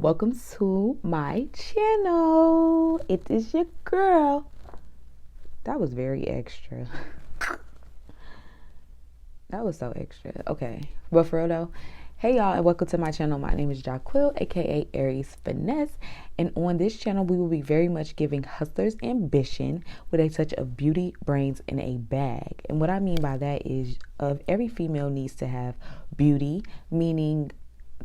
welcome to my channel. It is your girl. That was very extra. That was so extra. Okay, but for real though, hey y'all, and welcome to my channel. My name is Jaquil, aka Aries Finesse, and on this channel we will be very much giving hustlers ambition with a touch of beauty, brains, in a bag. And what I mean by that is, every female needs to have beauty, meaning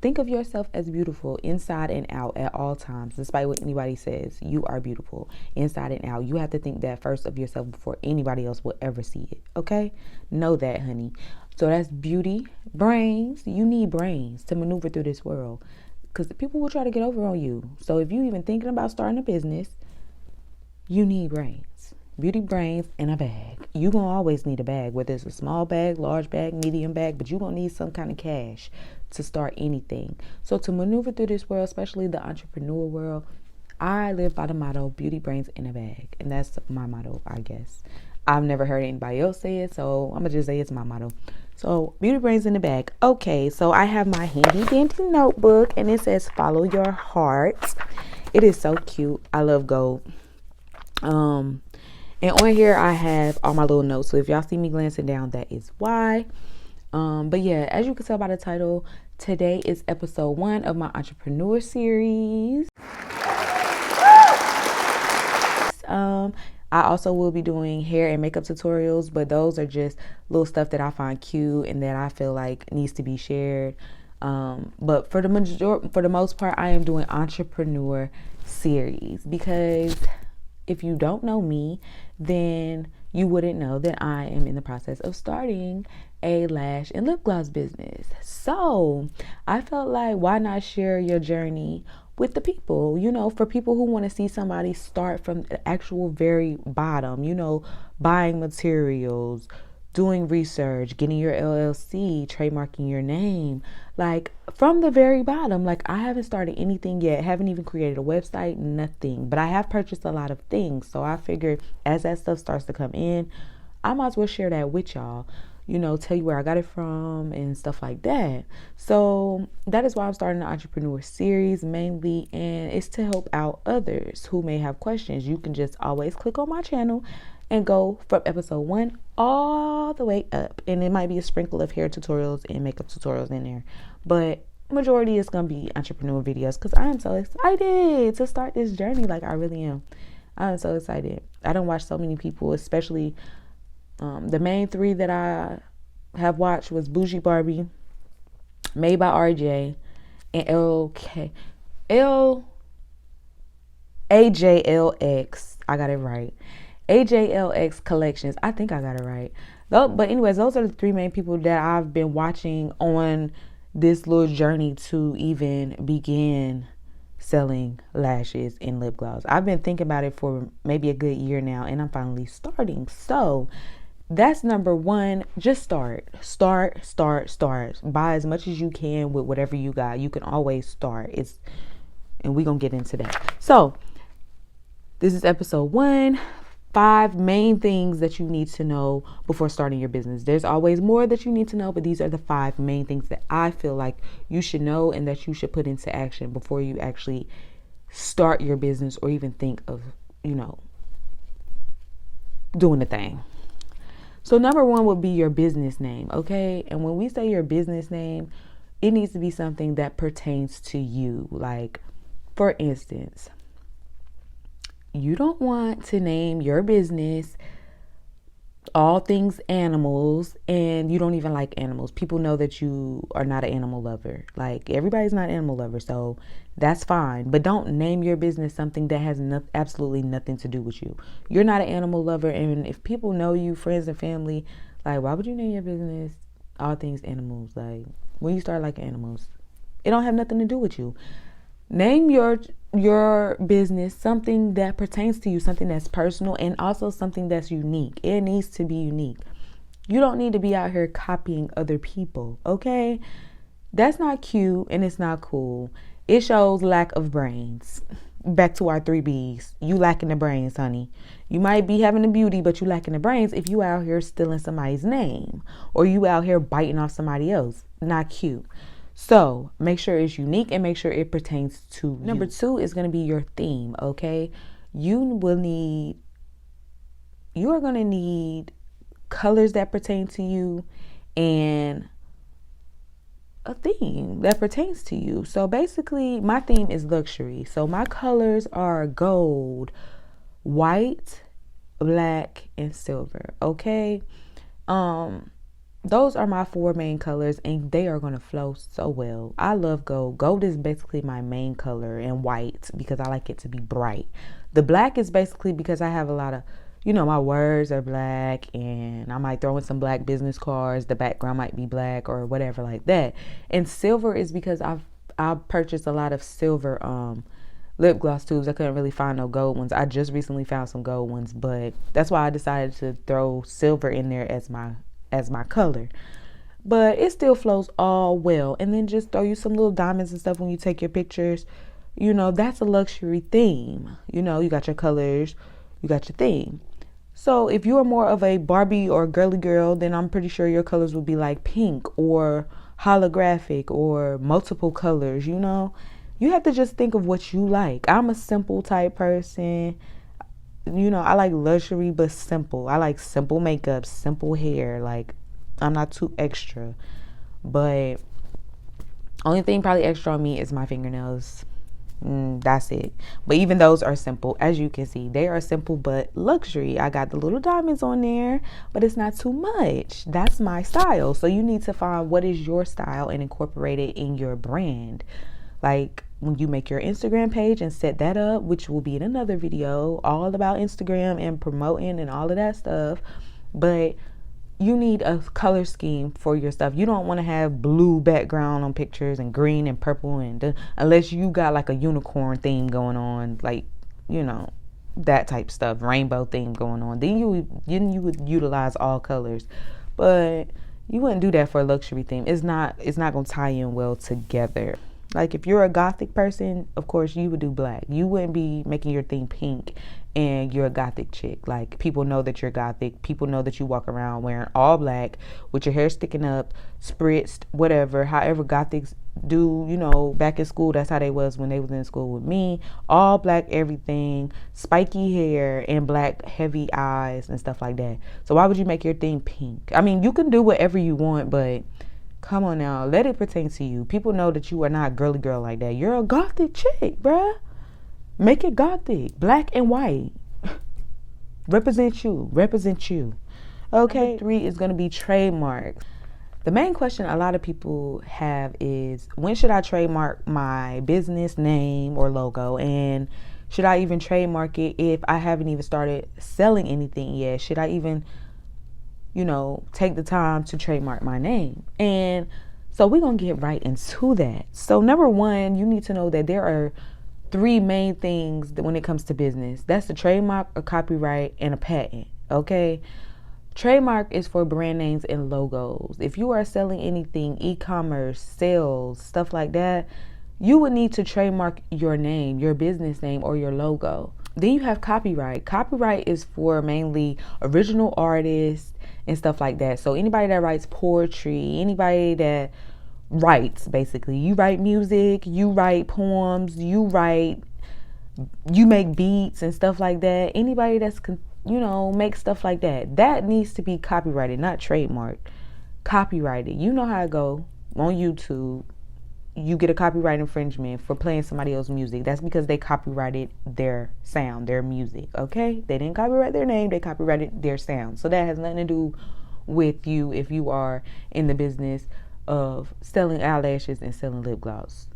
think of yourself as beautiful inside and out at all times. Despite what anybody says, you are beautiful inside and out. You have to think that first of yourself before anybody else will ever see it. Okay? Know that, honey. So that's beauty. Brains. You need brains to maneuver through this world, because people will try to get over on you. So if you even thinking about starting a business, you need brains. Beauty, brains, and a bag. You gonna always need a bag, whether it's a small bag, large bag, medium bag, but you gonna need some kind of cash to start anything. So to maneuver through this world, especially the entrepreneur world, I live by the motto, beauty, brains, in a bag. And that's my motto, I guess. I've never heard anybody else say it, so I'm gonna just say it's my motto. So beauty, brains, in the bag. Okay, so I have my handy dandy notebook, and it says follow your heart. It is so cute. I love gold. And on here I have all my little notes. So if y'all see me glancing down, that is why. But yeah, as you can tell by the title, today is episode 1 of my entrepreneur series. I also will be doing hair and makeup tutorials, but those are just little stuff that I find cute and that I feel like needs to be shared. But for the most part, I am doing entrepreneur series because if you don't know me, then you wouldn't know that I am in the process of starting a lash and lip gloss business. So I felt like, why not share your journey with the people, for people who want to see somebody start from the actual very bottom, buying materials, doing research, getting your LLC, trademarking your name, like from the very bottom. Like I haven't started anything yet, haven't even created a website, nothing, but I have purchased a lot of things. So I figured as that stuff starts to come in, I might as well share that with y'all, tell you where I got it from and stuff like that. So that is why I'm starting the entrepreneur series mainly, and it's to help out others who may have questions. You can just always click on my channel and go from episode 1 all the way up. And it might be a sprinkle of hair tutorials and makeup tutorials in there, but majority is going to be entrepreneur videos because I'm so excited to start this journey. Like I really am. I'm so excited. I don't watch so many people, especially the main 3 that I have watched was Bougie Barbie, Made by RJ, and AJLX. I got it right. AJLX Collections. I think I got it right. But anyways, those are the 3 main people that I've been watching on this little journey to even begin selling lashes and lip gloss. I've been thinking about it for maybe a good year now, and I'm finally starting. So that's number 1. Just start. Buy as much as you can with whatever you got. You can always start. And we're gonna get into that. So this is episode 1. 5 main things that you need to know before starting your business. There's always more that you need to know, but these are the 5 main things that I feel like you should know and that you should put into action before you actually start your business or even think of, doing the thing. So number 1 would be your business name, okay? And when we say your business name, it needs to be something that pertains to you. Like, for instance, you don't want to name your business all things animals, and you don't even like animals. People know that you are not an animal lover. Like, everybody's not an animal lover, so that's fine. But don't name your business something that has absolutely nothing to do with you. You're not an animal lover, and if people know you, friends and family, like, why would you name your business all things animals? Like, when you start liking animals, it don't have nothing to do with you. Name your business something that pertains to you, something that's personal, and also something that's unique. It needs to be unique. You don't need to be out here copying other people, okay? That's not cute and it's not cool. It shows lack of brains. Back to our 3 B's. You lacking the brains, honey. You might be having the beauty, but you lacking the brains if you out here stealing somebody's name or you out here biting off somebody else. Not cute. So make sure it's unique and make sure it pertains to you. Number 2 is going to be your theme, okay? You are going to need colors that pertain to you and a theme that pertains to you. So basically, my theme is luxury. So my colors are gold, white, black, and silver, okay? Those are my 4 main colors, and they are going to flow so well. I love gold. Gold is basically my main color, and white because I like it to be bright. The black is basically because I have a lot of, my words are black, and I might throw in some black business cards. The background might be black or whatever like that. And silver is because I've purchased a lot of silver lip gloss tubes. I couldn't really find no gold ones. I just recently found some gold ones, but that's why I decided to throw silver in there as my color. But it still flows all well. And then just throw you some little diamonds and stuff when you take your pictures. That's a luxury theme. You got your colors, you got your theme. So if you are more of a Barbie or girly girl, then I'm pretty sure your colors will be like pink or holographic or multiple colors. You have to just think of what you like. I'm a simple type person. I like luxury but simple. I like simple makeup, simple hair. Like, I'm not too extra. But only thing probably extra on me is my fingernails. That's it. But even those are simple. As you can see, they are simple but luxury. I got the little diamonds on there, but it's not too much. That's my style. So you need to find what is your style and incorporate it in your brand. Like, when you make your Instagram page and set that up, which will be in another video, all about Instagram and promoting and all of that stuff. But you need a color scheme for your stuff. You don't want to have blue background on pictures and green and purple, and unless you got like a unicorn theme going on, like, that type stuff, rainbow theme going on. Then you would utilize all colors. But you wouldn't do that for a luxury theme. It's not going to tie in well together. Like, if you're a gothic person, of course, you would do black. You wouldn't be making your theme pink and you're a gothic chick. Like, people know that you're gothic. People know that you walk around wearing all black with your hair sticking up, spritzed, whatever. However gothics do, back in school, that's how they was when they was in school with me. All black everything, spiky hair, and black heavy eyes and stuff like that. So why would you make your theme pink? I mean, you can do whatever you want, but come on now, let it pertain to you. People know that you are not a girly girl like that. You're a gothic chick, bruh. Make it gothic, black and white. Represent you. Okay. Number 3 is going to be trademark. The main question a lot of people have is, when should I trademark my business name or logo? And should I even trademark it if I haven't even started selling anything yet? Should I even take the time to trademark my name? And so we're going to get right into that. So number 1, you need to know that there are 3 main things that when it comes to business. That's the trademark, a copyright, and a patent. Okay. Trademark is for brand names and logos. If you are selling anything, e-commerce, sales, stuff like that, you would need to trademark your name, your business name, or your logo. Then you have copyright. Copyright is for mainly original artists and stuff like that. So anybody that writes poetry, anybody that writes, basically. You write music, you write poems, you make beats and stuff like that. Anybody that's, make stuff like that. That needs to be copyrighted, not trademarked. Copyrighted. You know how it go on YouTube. You get a copyright infringement for playing somebody else's music. That's because they copyrighted their sound, their music, okay? They didn't copyright their name, they copyrighted their sound. So that has nothing to do with you if you are in the business of selling eyelashes and selling lip gloss.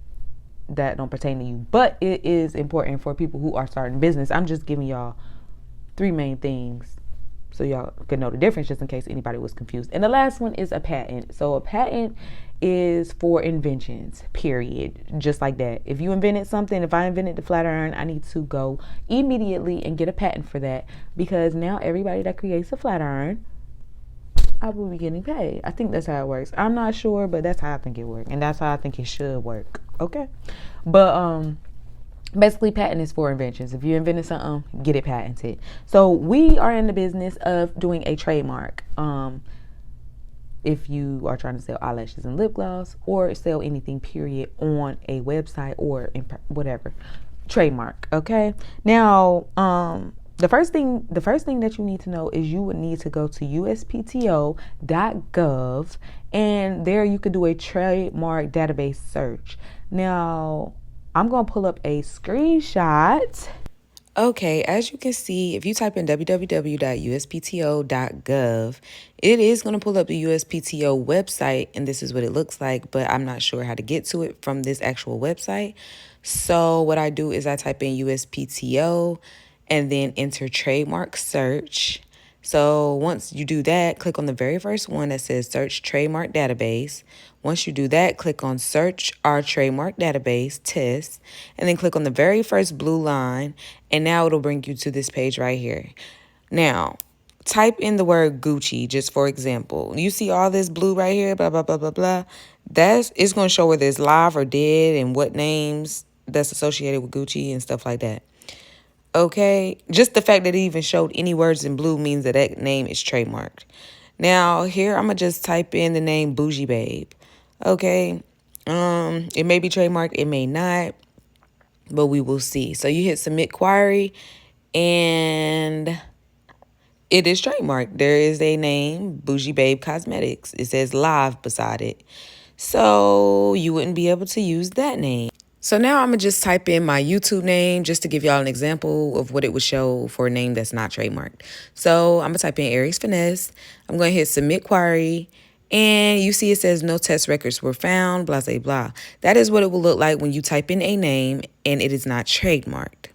That don't pertain to you. But it is important for people who are starting business. I'm just giving y'all 3 main things so y'all can know the difference, just in case anybody was confused. And the last one is a patent. So a patent is for inventions, period. Just like that. If you invented something, if I invented the flat iron, I need to go immediately and get a patent for that, because now everybody that creates a flat iron, I will be getting paid. I think that's how it works. I'm not sure, but that's how I think it works, and that's how I think it should work. Okay, but basically, patent is for inventions. If you invented something, get it patented. So we are in the business of doing a trademark. if you are trying to sell eyelashes and lip gloss or sell anything period on a website or in whatever. Trademark. Okay. Now, the first thing that you need to know is you would need to go to uspto.gov, and there you could do a trademark database search. Now, I'm going to pull up a screenshot. Okay, as you can see, if you type in www.uspto.gov, it is going to pull up the USPTO website, and this is what it looks like, but I'm not sure how to get to it from this actual website. So what I do is I type in USPTO and then enter trademark search. So once you do that, click on the very first one that says search trademark database. Once you do that, click on search our trademark database test, and then click on the very first blue line, and now it'll bring you to this page right here. Now, type in the word Gucci, just for example. You see all this blue right here, blah, blah, blah, blah, blah. It's going to show whether it's live or dead and what names that's associated with Gucci and stuff like that. Okay, just the fact that it even showed any words in blue means that that name is trademarked. Now, here I'm going to just type in the name Bougie Babe. Okay, it may be trademarked, it may not, but we will see. So you hit submit query, and it is trademarked. There is a name, Bougie Babe Cosmetics. It says live beside it. So you wouldn't be able to use that name. So now I'm going to just type in my YouTube name just to give y'all an example of what it would show for a name that's not trademarked. So I'm going to type in Aries Finesse. I'm going to hit submit query. And you see it says no test records were found, blah, blah, blah. That is what it will look like when you type in a name and it is not trademarked.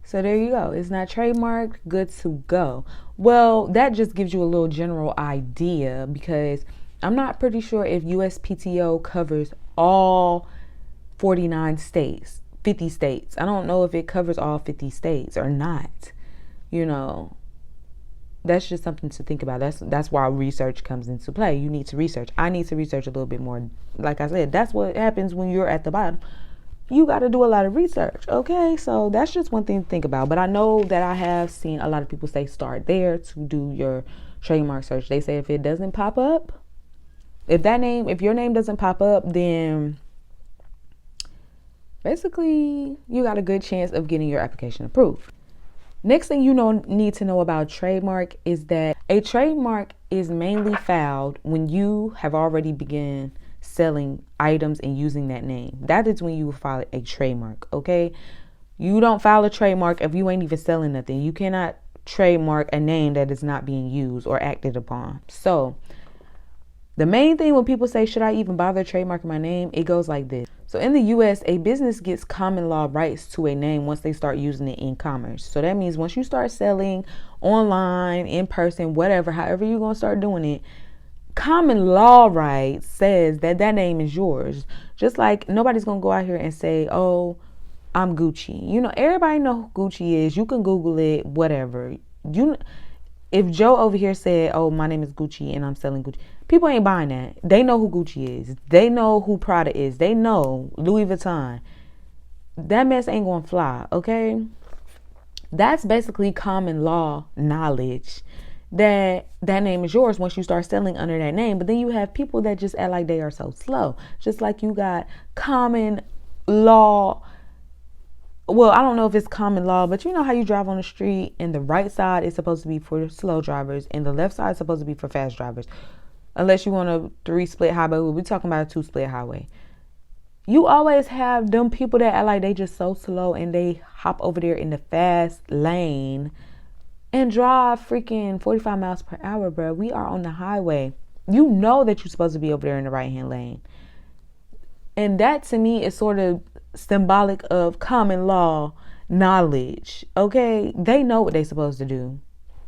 So there you go. It's not trademarked. Good to go. Well, that just gives you a little general idea, because I'm not pretty sure if USPTO covers all 49 states, 50 states. I don't know if it covers all 50 states or not. You know, that's just something to think about. That's why research comes into play. You need to research. I need to research a little bit more. Like I said, that's what happens when you're at the bottom. You got to do a lot of research. Okay, so that's just one thing to think about. But I know that I have seen a lot of people say start there to do your trademark search. They say if it doesn't pop up, if your name doesn't pop up, then basically you got a good chance of getting your application approved. Next thing you need to know about trademark is that a trademark is mainly filed when you have already begun selling items and using that name. That is when you will file a trademark. Okay, you don't file a trademark if you ain't even selling nothing. You cannot trademark a name that is not being used or acted upon. So the main thing when people say, should I even bother trademarking my name? It goes like this. So in the US, a business gets common law rights to a name once they start using it in commerce. So that means once you start selling online, in person, whatever, however you're going to start doing it, common law rights says that name is yours. Just like nobody's going to go out here and say, oh, I'm Gucci. You know, everybody know who Gucci is. You can Google it, whatever. If Joe over here said, oh, my name is Gucci and I'm selling Gucci, people ain't buying that. They know who Gucci is. They know who Prada is. They know Louis Vuitton. That mess ain't gonna fly, okay? That's basically common law knowledge that name is yours once you start selling under that name. But then you have people that just act like they are so slow. Just like you got common law. Well, I don't know if it's common law, but you know how you drive on the street and the right side is supposed to be for slow drivers and the left side is supposed to be for fast drivers. Unless you want a 3-split highway, we're talking about a 2-split highway. You always have them people that act like they just so slow and they hop over there in the fast lane and drive freaking 45 miles per hour, bro. We are on the highway. You know that you're supposed to be over there in the right-hand lane. And that to me is sort of symbolic of common law knowledge. Okay, they know what they're supposed to do.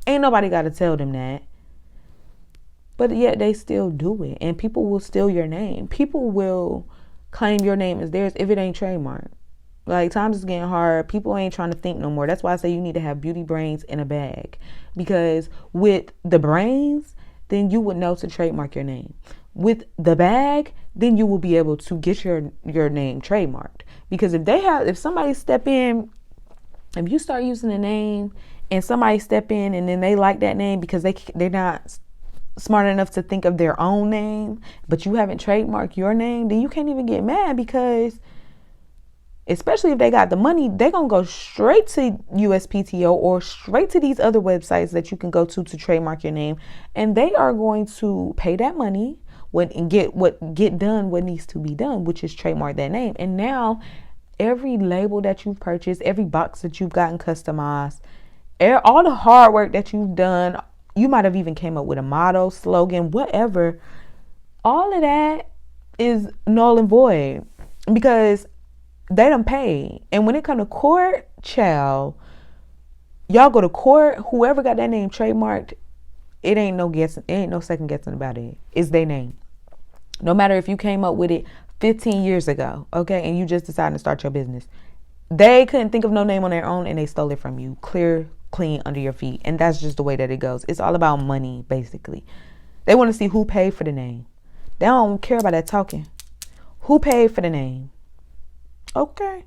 Ain't nobody got to tell them that. But yet they still do it. And people will steal your name. People will claim your name as theirs if it ain't trademarked. Like, times is getting hard. People ain't trying to think no more. That's why I say you need to have beauty brains in a bag. Because with the brains, then you would know to trademark your name. With the bag, then you will be able to get your name trademarked. Because if somebody step in, if you start using a name and somebody step in and then they like that name because they're not smart enough to think of their own name, but you haven't trademarked your name, then you can't even get mad, because especially if they got the money, they're going to go straight to USPTO or straight to these other websites that you can go to trademark your name. And they are going to pay that money and get done what needs to be done, which is trademark that name. And now every label that you've purchased, every box that you've gotten customized, all the hard work that you've done, you might have even came up with a motto, slogan, whatever. All of that is null and void, because they done paid. And when it come to court, child, y'all go to court, whoever got that name trademarked, it ain't no guessing, it ain't no second guessing about it. It's their name. No matter if you came up with it 15 years ago, okay, and you just decided to start your business. They couldn't think of no name on their own, and they stole it from you, clean under your feet. And that's just the way that it goes. It's all about money, basically. They want to see who paid for the name. They don't care about that talking. Who paid for the name? Okay.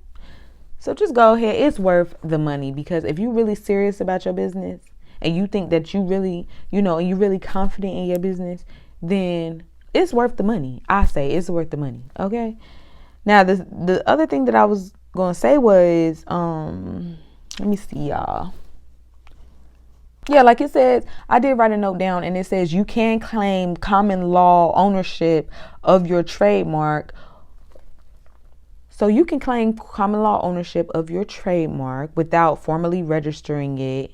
So just go ahead. It's worth the money, because if you're really serious about your business and you think that you really, and you're really confident in your business, then it's worth the money. I say it's worth the money. Okay. Now, the other thing that I was going to say was, let me see, y'all. Yeah, like it says, I did write a note down, and it says you can claim common law ownership of your trademark. So you can claim common law ownership of your trademark without formally registering it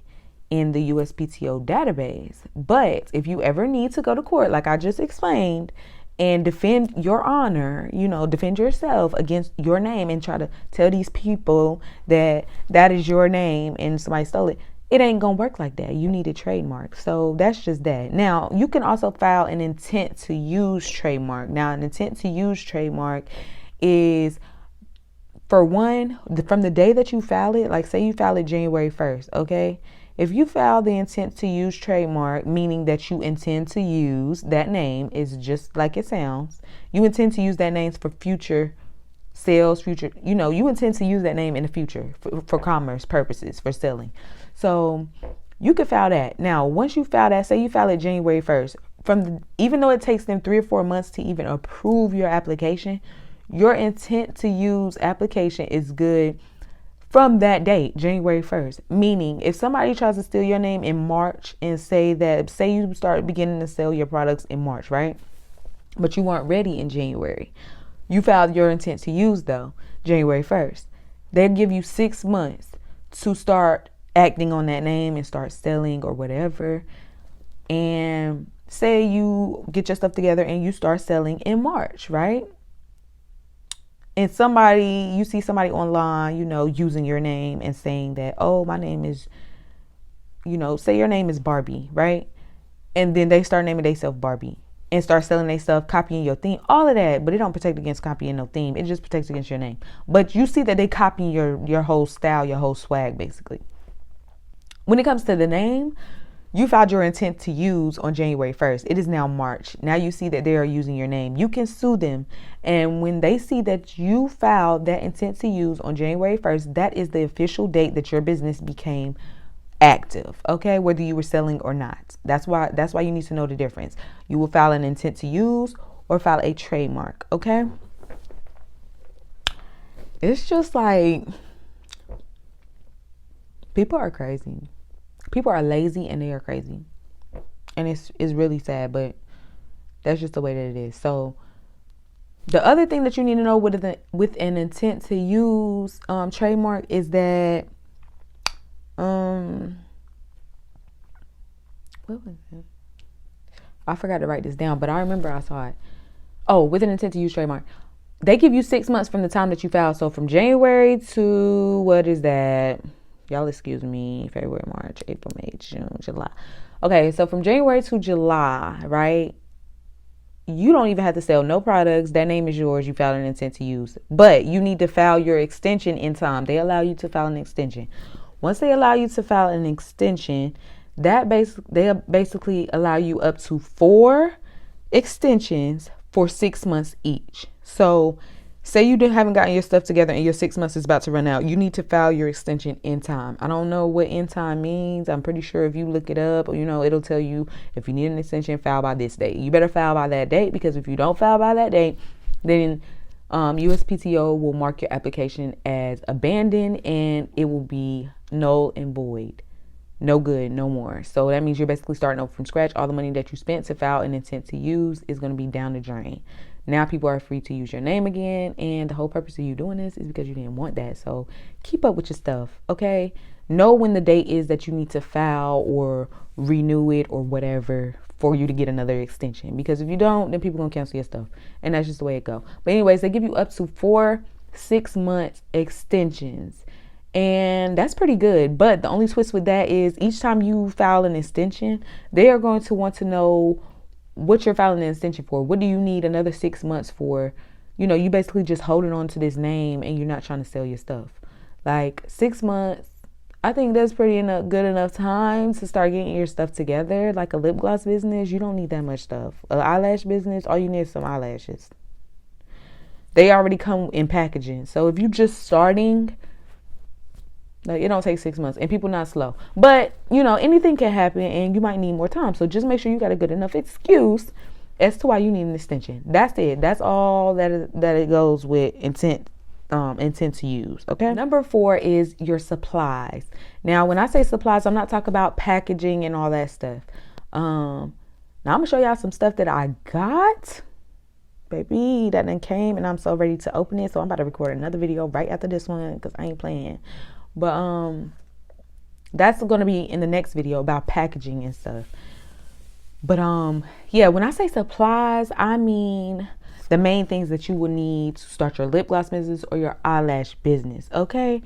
in the USPTO database. But if you ever need to go to court, like I just explained, and defend your honor, defend yourself against your name and try to tell these people that that is your name and somebody stole it, it ain't gonna work like that. You need a trademark. So that's just that. Now, you can also file an intent to use trademark. Now, an intent to use trademark is, for one, from the day that you file it, like say you file it January 1st, okay? If you file the intent to use trademark, meaning that you intend to use that name, is just like it sounds. You intend to use that name for future sales, you intend to use that name in the future for commerce purposes, for selling. So you could file that. Now, once you file that, say you file it January 1st, even though it takes them 3 or 4 months to even approve your application, your intent to use application is good from that date, January 1st. Meaning, if somebody tries to steal your name in March and say you start beginning to sell your products in March, right? But you weren't ready in January. You filed your intent to use, though, January 1st. They'll give you 6 months to start acting on that name and start selling or whatever. And say you get your stuff together and you start selling in March, right? And you see somebody online, using your name and saying that, oh, my name is, say your name is Barbie, right? And then they start naming themselves Barbie and start selling their stuff, copying your theme, all of that. But it don't protect against copying no theme. It just protects against your name. But you see that they copying your whole style, your whole swag, basically. When it comes to the name, you filed your intent to use on January 1st. It is now March. Now you see that they are using your name. You can sue them. And when they see that you filed that intent to use on January 1st, that is the official date that your business became active. Okay, whether you were selling or not. That's why you need to know the difference. You will file an intent to use or file a trademark. Okay. It's just like, people are crazy. People are lazy and they are crazy. And it's really sad, but that's just the way that it is. So the other thing that you need to know with an intent to use trademark is that what was it? I forgot to write this down, but I remember I saw it. Oh, with an intent to use trademark, they give you 6 months from the time that you file. So from January to, what is that? Y'all excuse me, February, March, April, May, June, July. Okay, so from January to July, right? You don't even have to sell no products. That name is yours. You filed an intent to use. But you need to file your extension in time. They allow you to file an extension. Once they allow you to file an extension, they basically allow you up to 4 extensions for 6 months each. So say you haven't gotten your stuff together and your 6 months is about to run out, you need to file your extension in time. I don't know what in time means. I'm pretty sure if you look it up, it'll tell you if you need an extension, file by this date. You better file by that date, because if you don't file by that date, then USPTO will mark your application as abandoned, and it will be null and void. No good, no more. So that means you're basically starting over from scratch. All the money that you spent to file an intent to use is going to be down the drain. Now people are free to use your name again, and the whole purpose of you doing this is because you didn't want that. So keep up with your stuff, okay? Know when the date is that you need to file or renew it or whatever for you to get another extension. Because if you don't, then people gonna cancel your stuff, and that's just the way it go. But anyways, they give you up to 4 6-month extensions, and that's pretty good. But the only twist with that is each time you file an extension, they are going to want to know what you're filing an extension for. What do you need another 6 months for? You basically just holding on to this name and you're not trying to sell your stuff. Like 6 months, I think that's pretty good enough time to start getting your stuff together. Like a lip gloss business, you don't need that much stuff. An eyelash business, all you need is some eyelashes. They already come in packaging. So if you're just starting, like, it don't take 6 months, and people not slow. But, anything can happen and you might need more time. So just make sure you got a good enough excuse as to why you need an extension. That's it. That's all that it goes with intent to use. Okay. Number 4 is your supplies. Now, when I say supplies, I'm not talking about packaging and all that stuff. Now I'm gonna show y'all some stuff that I got. Baby, that done came and I'm so ready to open it. So I'm about to record another video right after this one because I ain't playing. But that's going to be in the next video about packaging and stuff. But yeah, when I say supplies, I mean the main things that you would need to start your lip gloss business or your eyelash business. Okay.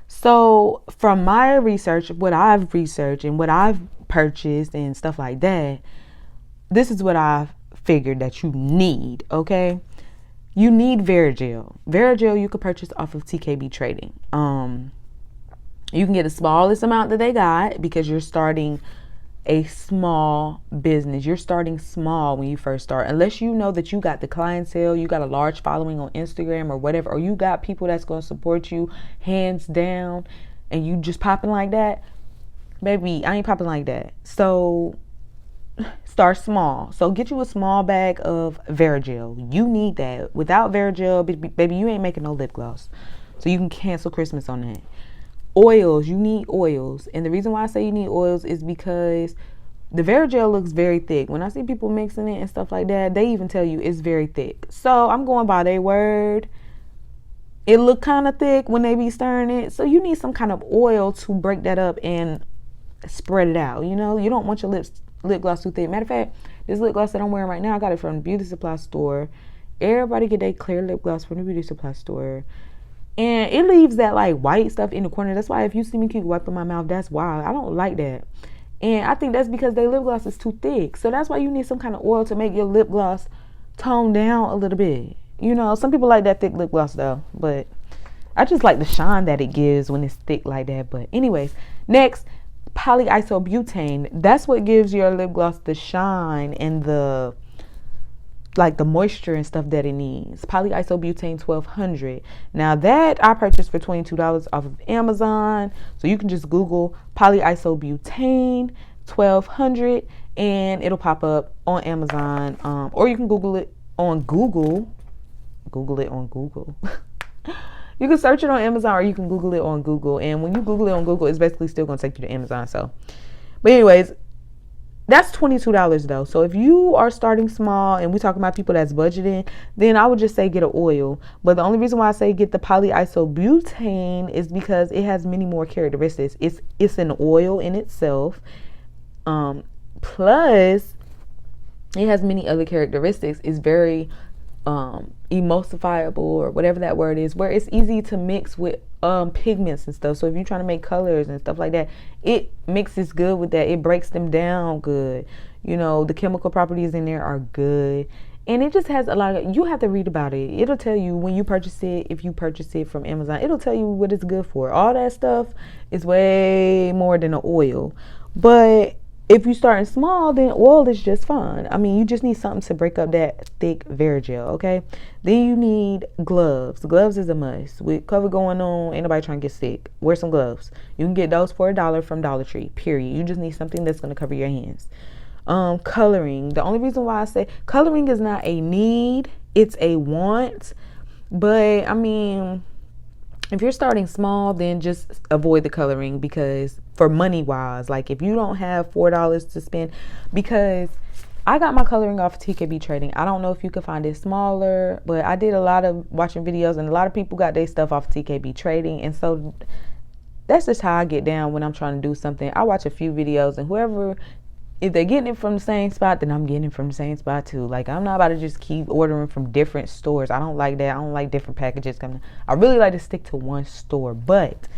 So from my research, what I've researched and what I've purchased and stuff like that, this is what I've figured that you need. Okay. You need Verigel. Verigel you could purchase off of TKB Trading. You can get the smallest amount that they got because you're starting a small business. You're starting small when you first start. Unless you know that you got the clientele, you got a large following on Instagram or whatever, or you got people that's going to support you hands down and you just popping like that. Baby, I ain't popping like that. So start small. So get you a small bag of Verigel. You need that. Without Verigel, baby, you ain't making no lip gloss. So you can cancel Christmas on that. Oils, you need oils. And the reason why I say you need oils is because the Verigel looks very thick. When I see people mixing it and stuff like that, they even tell you it's very thick. So I'm going by their word. It look kind of thick when they be stirring it. So you need some kind of oil to break that up and spread it out. You don't want your lip gloss too thick. Matter of fact, this lip gloss that I'm wearing right now, I got it from the beauty supply store. Everybody get their clear lip gloss from the beauty supply store. And it leaves that like white stuff in the corner. That's why if you see me keep wiping my mouth, that's why. I don't like that. And I think that's because their lip gloss is too thick. So that's why you need some kind of oil to make your lip gloss tone down a little bit. Some people like that thick lip gloss though. But I just like the shine that it gives when it's thick like that. But anyways, next, polyisobutane. That's what gives your lip gloss the shine and the moisture and stuff that it needs. Polyisobutane 1200. Now that I purchased for $22 off of Amazon. So you can just Google polyisobutane 1200 and it'll pop up on Amazon. Or you can Google it on Google. Google it on Google. You can search it on Amazon or you can Google it on Google. And when you Google it on Google, it's basically still going to take you to Amazon. So, but anyways, that's $22 though. So if you are starting small and we're talking about people that's budgeting, then I would just say get an oil. But the only reason why I say get the polyisobutane is because it has many more characteristics. It's an oil in itself. Plus it has many other characteristics. It's very emulsifiable or whatever that word is, where it's easy to mix with pigments and stuff. So if you're trying to make colors and stuff like that, it mixes good with that. It breaks them down good. The chemical properties in there are good. And it just has a lot of, you have to read about it. It'll tell you when you purchase it, if you purchase it from Amazon, it'll tell you what it's good for. All that stuff is way more than an oil. But If you starting small, then oil is just fine. I mean, you just need something to break up that thick Varigel, okay? Then you need gloves. Gloves is a must. With COVID going on, ain't nobody trying to get sick. Wear some gloves. You can get those for $1 from Dollar Tree, period. You just need something that's going to cover your hands. Coloring. The only reason why I say coloring is not a need, it's a want. But, I mean, if you're starting small, then just avoid the coloring, because for money wise, like if you don't have $4 to spend, because I got my coloring off of TKB Trading. I don't know if you could find it smaller, but I did a lot of watching videos, and a lot of people got their stuff off of TKB Trading. And so that's just how I get down when I'm trying to do something. I watch a few videos, and whoever, if they're getting it from the same spot, then I'm getting it from the same spot too. Like, I'm not about to just keep ordering from different stores. I don't like that. I don't like different packages coming. I really like to stick to one store. But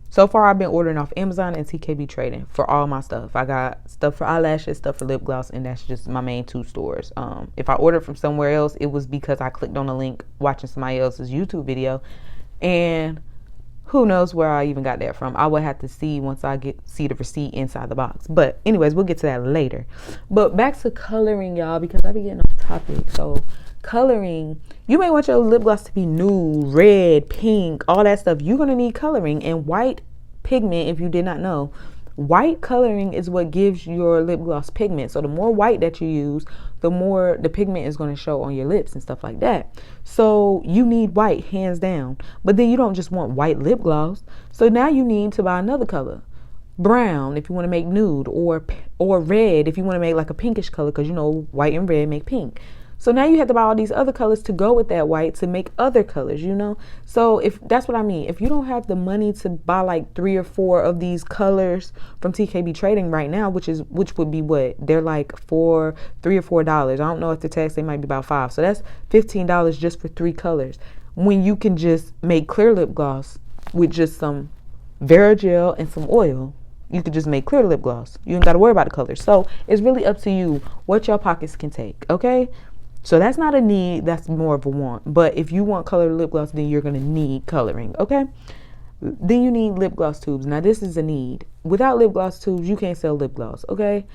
so far, I've been ordering off Amazon and TKB Trading for all my stuff. I got stuff for eyelashes, stuff for lip gloss, and that's just my main two stores. If I ordered from somewhere else, it was because I clicked on a link watching somebody else's YouTube video, and who knows where I even got that from. I would have to see once I see the receipt inside the box. But anyways, we'll get to that later. But back to coloring, y'all, because I be getting off topic. So coloring, you may want your lip gloss to be nude, red, pink, all that stuff. You're going to need coloring. And white pigment, if you did not know, white coloring is what gives your lip gloss pigment. So the more white that you use, the more the pigment is going to show on your lips and stuff like that. So you need white, hands down. But then you don't just want white lip gloss. So now you need to buy another color. Brown if you want to make nude, or red if you want to make like a pinkish color, because you know white and red make pink. So now you have to buy all these other colors to go with that white to make other colors, you know? So if that's what I mean, if you don't have the money to buy like 3 or 4 of these colors from TKB Trading right now, which would be what? They're like $3 or $4. I don't know if the tax, they might be about $5. So that's $15 just for 3 colors. When you can just make clear lip gloss with just some Varigel and some oil. You could just make clear lip gloss. You ain't got to worry about the colors. So it's really up to you what your pockets can take, okay? So that's not a need, that's more of a want. But if you want colored lip gloss, then you're going to need coloring, okay? Then you need lip gloss tubes. Now this is a need. Without lip gloss tubes, you can't sell lip gloss, okay?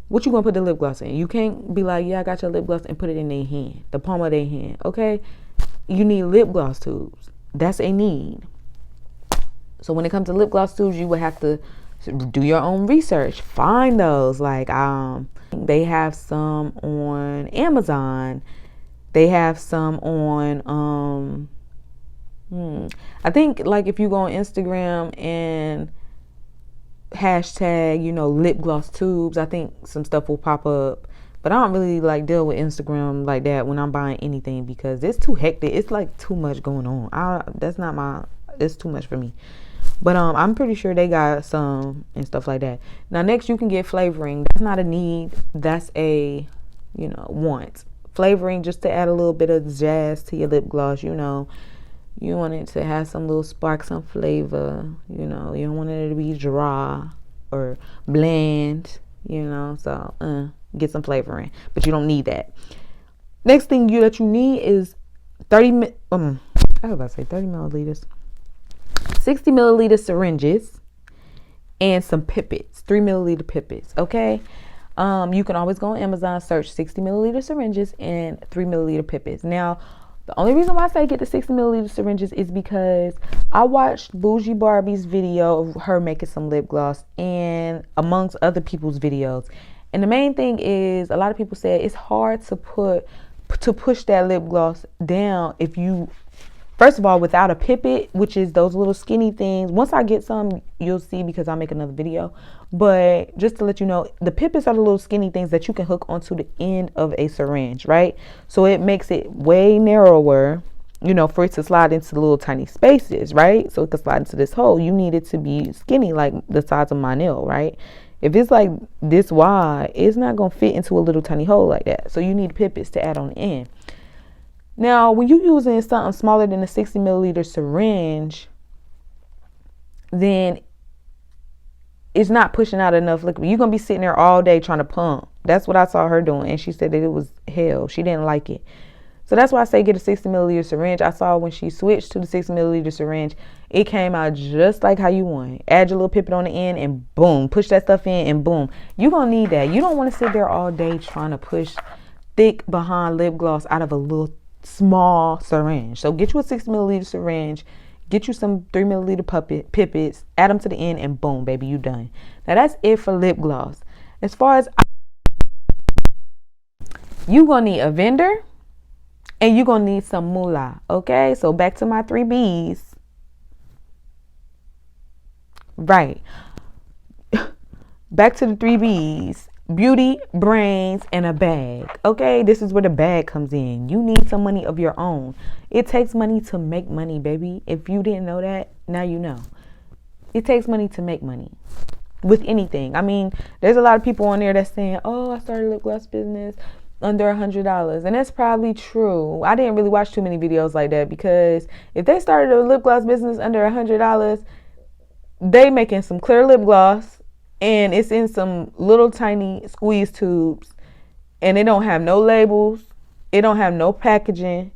What you going to put the lip gloss in? You can't be like, yeah, I got your lip gloss, and put it in their hand, the palm of their hand, okay? You need lip gloss tubes. That's a need. So when it comes to lip gloss tubes, you would have to do your own research. Find those. Like, they have some on Amazon. They have some on, I think like if you go on Instagram and hashtag, lip gloss tubes, I think some stuff will pop up. But I don't really like deal with Instagram like that when I'm buying anything, because it's too hectic. It's like too much going on. It's too much for me. But I'm pretty sure they got some and stuff like that. Now, next you can get flavoring. That's not a need. That's a, want. Flavoring just to add a little bit of jazz to your lip gloss. You want it to have some little spark, some flavor. You don't want it to be dry or bland. So get some flavoring. But you don't need that. Next thing that you need is 30 milliliters. 60 milliliter syringes and some pipettes, 3 milliliter pipettes, okay? You can always go on Amazon, search 60 milliliter syringes and 3 milliliter pipettes. Now, the only reason why I say get the 60 milliliter syringes is because I watched Bougie Barbie's video of her making some lip gloss, and amongst other people's videos. And the main thing is, a lot of people said it's hard to push that lip gloss down if you, first of all, without a pipette, which is those little skinny things. Once I get some, you'll see, because I'll make another video. But just to let you know, the pipettes are the little skinny things that you can hook onto the end of a syringe, right? So it makes it way narrower, for it to slide into the little tiny spaces, right? So it can slide into this hole. You need it to be skinny, like the size of my nail, right? If it's like this wide, it's not going to fit into a little tiny hole like that. So you need pipettes to add on the end. Now, when you're using something smaller than a 60 milliliter syringe, then it's not pushing out enough liquid. You're going to be sitting there all day trying to pump. That's what I saw her doing. And she said that it was hell. She didn't like it. So that's why I say get a 60 milliliter syringe. I saw when she switched to the 60 milliliter syringe, it came out just like how you want. Add your little pipette on the end and boom, push that stuff in and boom. You're going to need that. You don't want to sit there all day trying to push thick behind lip gloss out of a little small syringe. So get you a 60 milliliter syringe, get you some 3 milliliter pipettes, add them to the end and boom, baby, you done. Now that's it for lip gloss. As far as you going to need a vendor and you're going to need some moolah. Okay, so back to my 3 B's. Right. Back to the 3 B's. Beauty, brains, and a bag. Okay, this is where the bag comes in. You need some money of your own. It takes money to make money, baby. If you didn't know that, now you know. It takes money to make money with anything. I mean, there's a lot of people on there that's saying, oh, I started a lip gloss business under $100. And that's probably true. I didn't really watch too many videos like that, because if they started a lip gloss business under $100, they making some clear lip gloss and it's in some little tiny squeeze tubes and it don't have no labels. It don't have no packaging.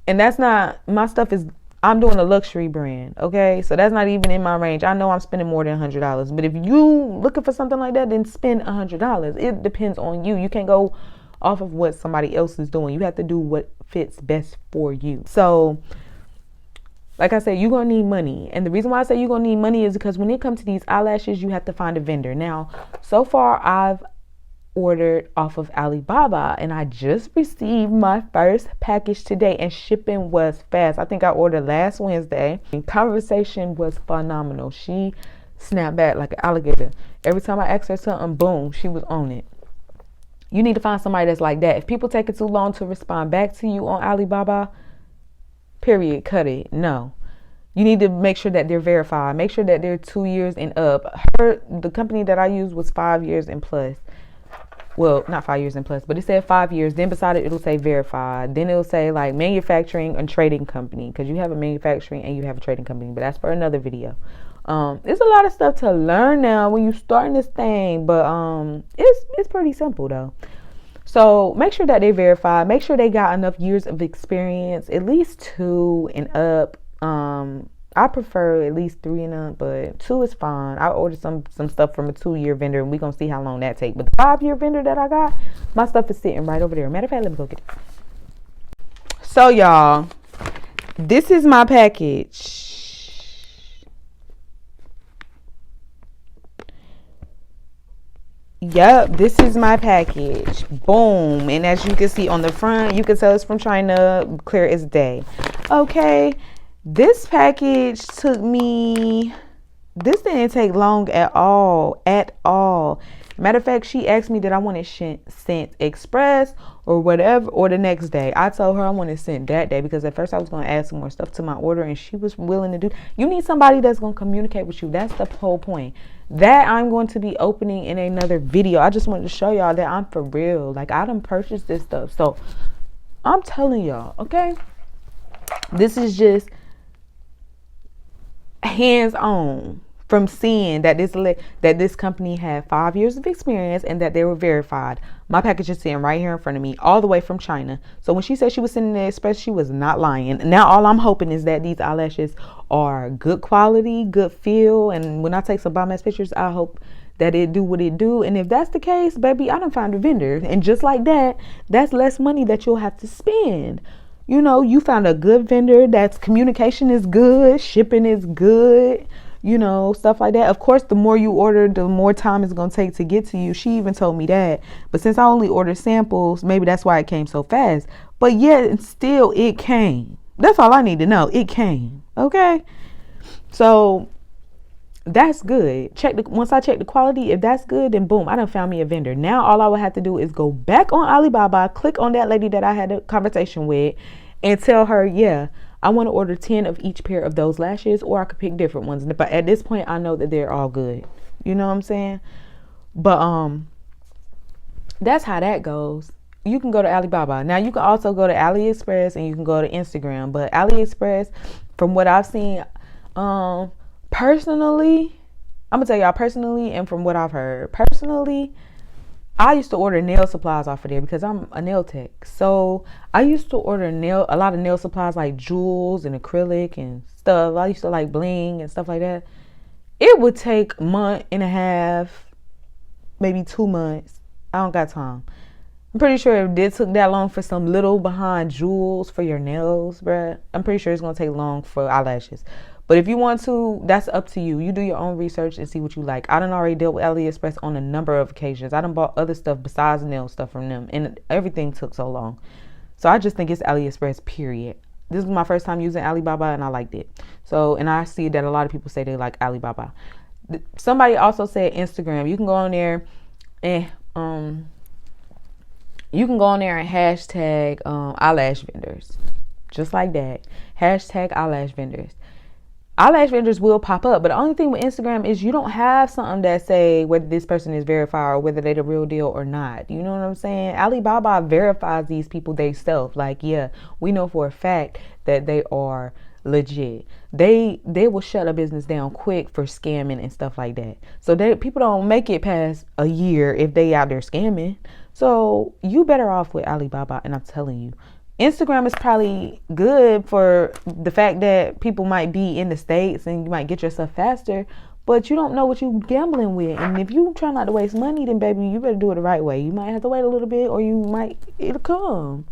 And that's not, my stuff is, I'm doing a luxury brand. Okay. So that's not even in my range. I know I'm spending more than $100, but if you looking for something like that, then spend $100. It depends on you. You can't go off of what somebody else is doing. You have to do what fits best for you. So like I said, you're going to need money. And the reason why I say you're going to need money is because when it comes to these eyelashes, you have to find a vendor. Now, so far, I've ordered off of Alibaba and I just received my first package today and shipping was fast. I think I ordered last Wednesday. And conversation was phenomenal. She snapped back like an alligator. Every time I asked her something, boom, she was on it. You need to find somebody that's like that. If people take it too long to respond back to you on Alibaba, period, cut it. No. You need to make sure that they're verified. Make sure that they're 2 years and up. The company that I used was 5 years and plus. Well, not 5 years and plus, but it said 5 years. Then beside it, it'll say verified. Then it'll say like manufacturing and trading company, because you have a manufacturing and you have a trading company, but that's for another video. There's a lot of stuff to learn now when you starting this thing, but it's pretty simple though. So make sure that they verify. Make sure they got enough years of experience, at least 2 and up. I prefer at least 3 and up, but 2 is fine. I ordered some stuff from a 2-year vendor, and we're gonna see how long that takes. But the 5-year vendor that I got, my stuff is sitting right over there. Matter of fact, let me go get it. So y'all, this is my package. Yep, this is my package. Boom. And as you can see on the front, you can tell it's from China, clear as day. Okay, this package took me, this didn't take long at all. Matter of fact, she asked me that I want it sent express or whatever, or the next day. I told her I want it sent that day, because at first I was going to add some more stuff to my order, and she was willing to do. You need somebody that's going to communicate with you. That's the whole point. That I'm going to be opening in another video. I just wanted to show y'all that I'm for real. Like, I done purchased this stuff. So I'm telling y'all, okay? This is just hands-on from seeing that this company had 5 years of experience and that they were verified. My package is sitting right here in front of me, all the way from China. So when she said she was sending the express, she was not lying. Now all I'm hoping is that these eyelashes are good quality, good feel, and when I take some bomb ass pictures, I hope that it do what it do. And if that's the case, baby, I done found a vendor, and just like that, that's less money that you'll have to spend. You know, you found a good vendor that's communication is good, shipping is good, you know, stuff like that. Of course, the more you order, the more time it's going to take to get to you. She even told me that. But since I only ordered samples, maybe that's why it came so fast. But yet, still, it came. That's all I need to know. It came. Okay? So, that's good. Once I check the quality, if that's good, then boom, I done found me a vendor. Now, all I would have to do is go back on Alibaba, click on that lady that I had a conversation with, and tell her, yeah, I want to order 10 of each pair of those lashes, or I could pick different ones. But at this point, I know that they're all good. You know what I'm saying? But that's how that goes. You can go to Alibaba. Now, you can also go to AliExpress and you can go to Instagram. But AliExpress, from what I've seen, personally, I'm going to tell y'all personally, and from what I've heard, personally, I used to order nail supplies off of there because I'm a nail tech. So I used to order a lot of nail supplies like jewels and acrylic and stuff. I used to like bling and stuff like that. It would take a month and a half, maybe 2 months. I don't got time. I'm pretty sure if it took that long for some little behind jewels for your nails, bruh, I'm pretty sure it's gonna take long for eyelashes. But if you want to, that's up to you. You do your own research and see what you like. I done already dealt with AliExpress on a number of occasions. I done bought other stuff besides nail stuff from them, and everything took so long. So I just think it's AliExpress, period. This was my first time using Alibaba, and I liked it. So, and I see that a lot of people say they like Alibaba. Somebody also said Instagram. You can go on there and hashtag eyelash vendors, just like that. Hashtag eyelash vendors. Eyelash vendors will pop up, but the only thing with Instagram is you don't have something that say whether this person is verified or whether they the real deal or not. You know what I'm saying? Alibaba verifies these people themselves. Like, yeah, we know for a fact that they are legit. They will shut a business down quick for scamming and stuff like that. So people don't make it past a year if they out there scamming. So you better off with Alibaba, and I'm telling you. Instagram is probably good for the fact that people might be in the States and you might get your stuff faster, but you don't know what you gambling with. And if you try not to waste money, then baby, you better do it the right way. You might have to wait a little bit, or it'll come.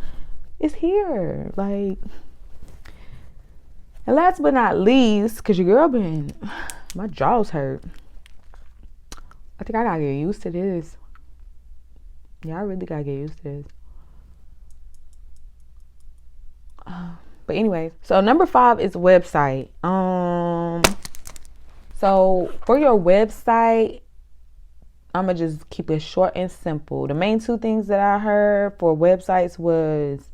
It's here. Like, and last but not least, cause your girl my jaws hurt. I think I gotta get used to this. Yeah, I really gotta get used to this. But anyways, so number 5 is website. So for your website, I'm gonna just keep it short and simple. The main 2 things that I heard for websites was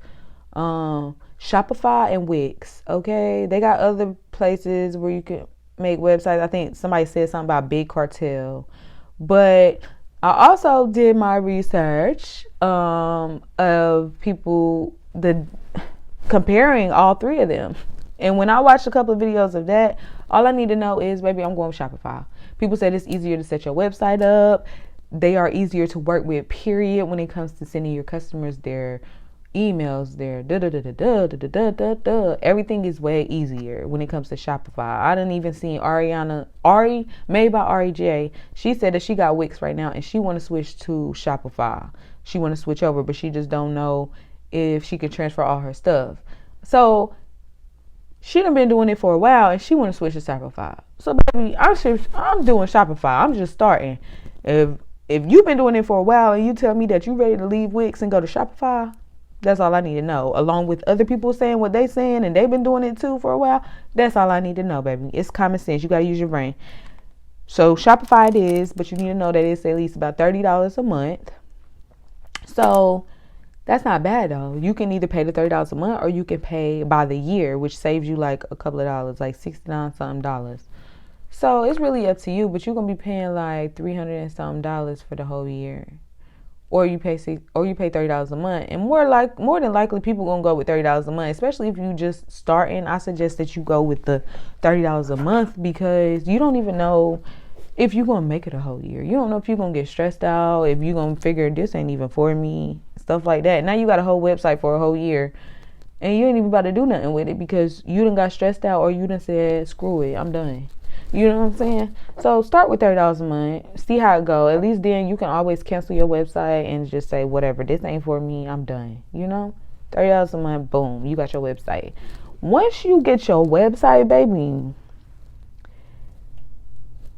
Shopify and Wix. Okay, they got other places where you can make websites. I think somebody said something about Big Cartel, but I also did my research of people comparing all 3 of them. And when I watched a couple of videos of that, all I need to know is, baby, I'm going with Shopify. People said it's easier to set your website up. They are easier to work with, period, when it comes to sending your customers their emails, their everything is way easier when it comes to Shopify. I didn't even see Ari, made by Ari J. She said that she got Wix right now and she want to switch to Shopify. She want to switch over, but she just don't know if she could transfer all her stuff. So she done been doing it for a while and she want to switch to Shopify. So baby, I'm doing Shopify. I'm just starting. If you've been doing it for a while and you tell me that you ready to leave Wix and go to Shopify, that's all I need to know. Along with other people saying what they saying and they've been doing it too for a while, that's all I need to know, baby. It's common sense. You got to use your brain. So Shopify it is, but you need to know that it's at least about $30 a month. So that's not bad though. You can either pay the $30 a month or you can pay by the year, which saves you like a couple of dollars, like $69 something. So it's really up to you, but you're gonna be paying like $300 and something for the whole year, or you pay $30 a month. And more than likely, people gonna go with $30 a month, especially if you just starting. I suggest that you go with the $30 a month because you don't even know if you're gonna make it a whole year. You don't know if you're gonna get stressed out, if you're gonna figure this ain't even for me, stuff like that. Now you got a whole website for a whole year and you ain't even about to do nothing with it because you done got stressed out or you done said, screw it, I'm done. You know what I'm saying? So start with $30 a month, see how it go. At least then you can always cancel your website and just say, whatever, this ain't for me, I'm done. You know, $30 a month, boom, you got your website. Once you get your website, baby,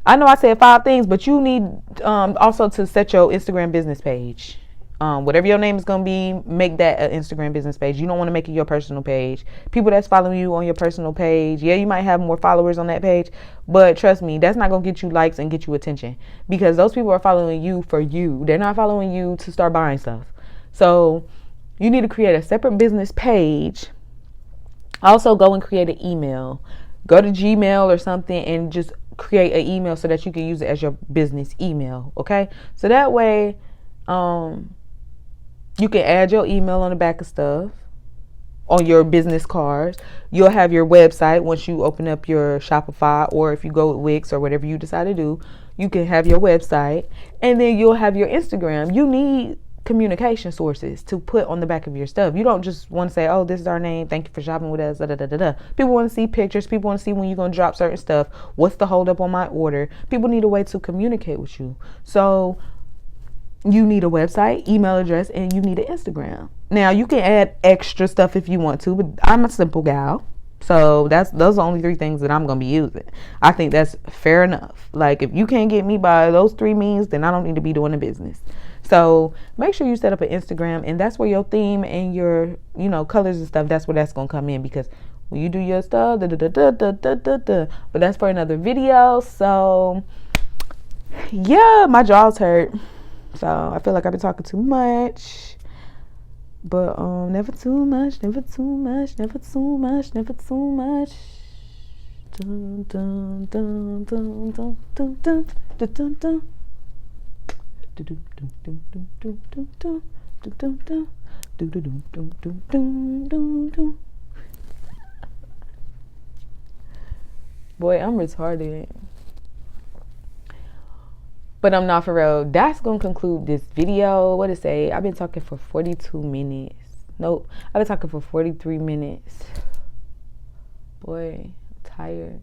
I know I said 5 things, but you need also to set your Instagram business page. Whatever your name is going to be, make that an Instagram business page. You don't want to make it your personal page. People that's following you on your personal page, yeah, you might have more followers on that page, but trust me, that's not going to get you likes and get you attention because those people are following you for you. They're not following you to start buying stuff. So you need to create a separate business page. Also go and create an email. Go to Gmail or something and just create an email so that you can use it as your business email. Okay. So that way, you can add your email on the back of stuff on your business cards. You'll have your website once you open up your Shopify, or if you go with Wix or whatever you decide to do, you can have your website, and then you'll have your Instagram. You need communication sources to put on the back of your stuff. You don't just want to say, oh, this is our name, thank you for shopping with us, da, da, da, da, da. People want to see pictures. People want to see when you're going to drop certain stuff. What's the hold up on my order? People need a way to communicate with you. So you need a website, email address, and you need an Instagram. Now you can add extra stuff if you want to, but I'm a simple gal. So those are the only 3 things that I'm going to be using. I think that's fair enough. Like, if you can't get me by those 3 means, then I don't need to be doing the business. So make sure you set up an Instagram, and that's where your theme and your, colors and stuff, that's where that's going to come in, because when you do your stuff, but that's for another video. So yeah, my jaw's hurt. So I feel like I've been talking too much. But never too much, never too much, never too much, never too much. Dun, dun, dun, dun, dun, dun, dun, dun, dun, dun. Boy, I'm retarded. But I'm not, for real. That's going to conclude this video. What to say? I've been talking for 42 minutes. Nope. I've been talking for 43 minutes. Boy, I'm tired.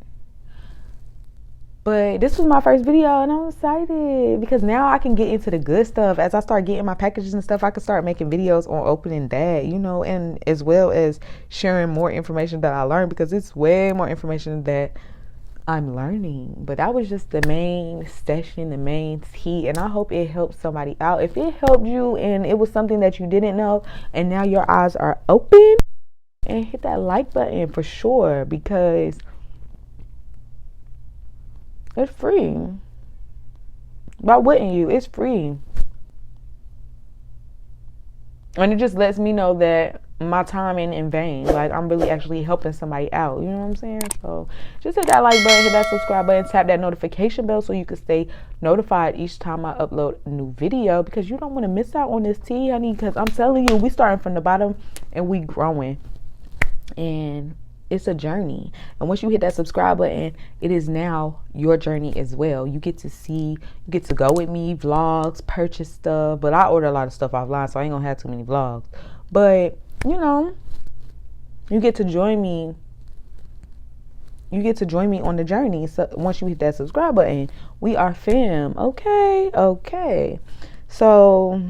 But this was my first video, and I'm excited because now I can get into the good stuff. As I start getting my packages and stuff, I can start making videos on opening that, and as well as sharing more information that I learned, because it's way more information that I'm learning. But that was just the main session, the main tea, and I hope it helped somebody out. If it helped you and it was something that you didn't know and now your eyes are open, and hit that like button for sure, because it's free. Why wouldn't you? It's free. And it just lets me know that my time ain't in vain. Like, I'm really actually helping somebody out. You know what I'm saying? So just hit that like button, hit that subscribe button, tap that notification bell so you can stay notified each time I upload a new video, because you don't want to miss out on this tea, honey, because I'm telling you, we starting from the bottom and we growing. And it's a journey. And once you hit that subscribe button, it is now your journey as well. You get to go with me, vlogs, purchase stuff. But I order a lot of stuff offline, so I ain't gonna have too many vlogs. But you get to join me. You get to join me on the journey. So once you hit that subscribe button, we are fam. Okay. So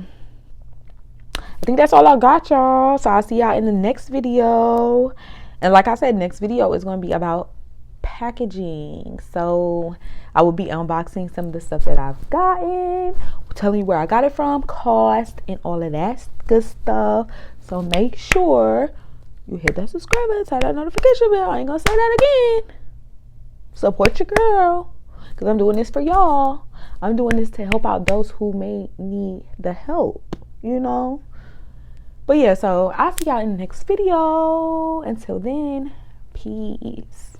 I think that's all I got, y'all. So I'll see y'all in the next video. And like I said, next video is going to be about packaging. So I will be unboxing some of the stuff that I've gotten, telling you where I got it from, cost, and all of that good stuff. So make sure you hit that subscribe button, tap that notification bell. I ain't going to say that again. Support your girl, because I'm doing this for y'all. I'm doing this to help out those who may need the help, But yeah, so I'll see y'all in the next video. Until then, peace.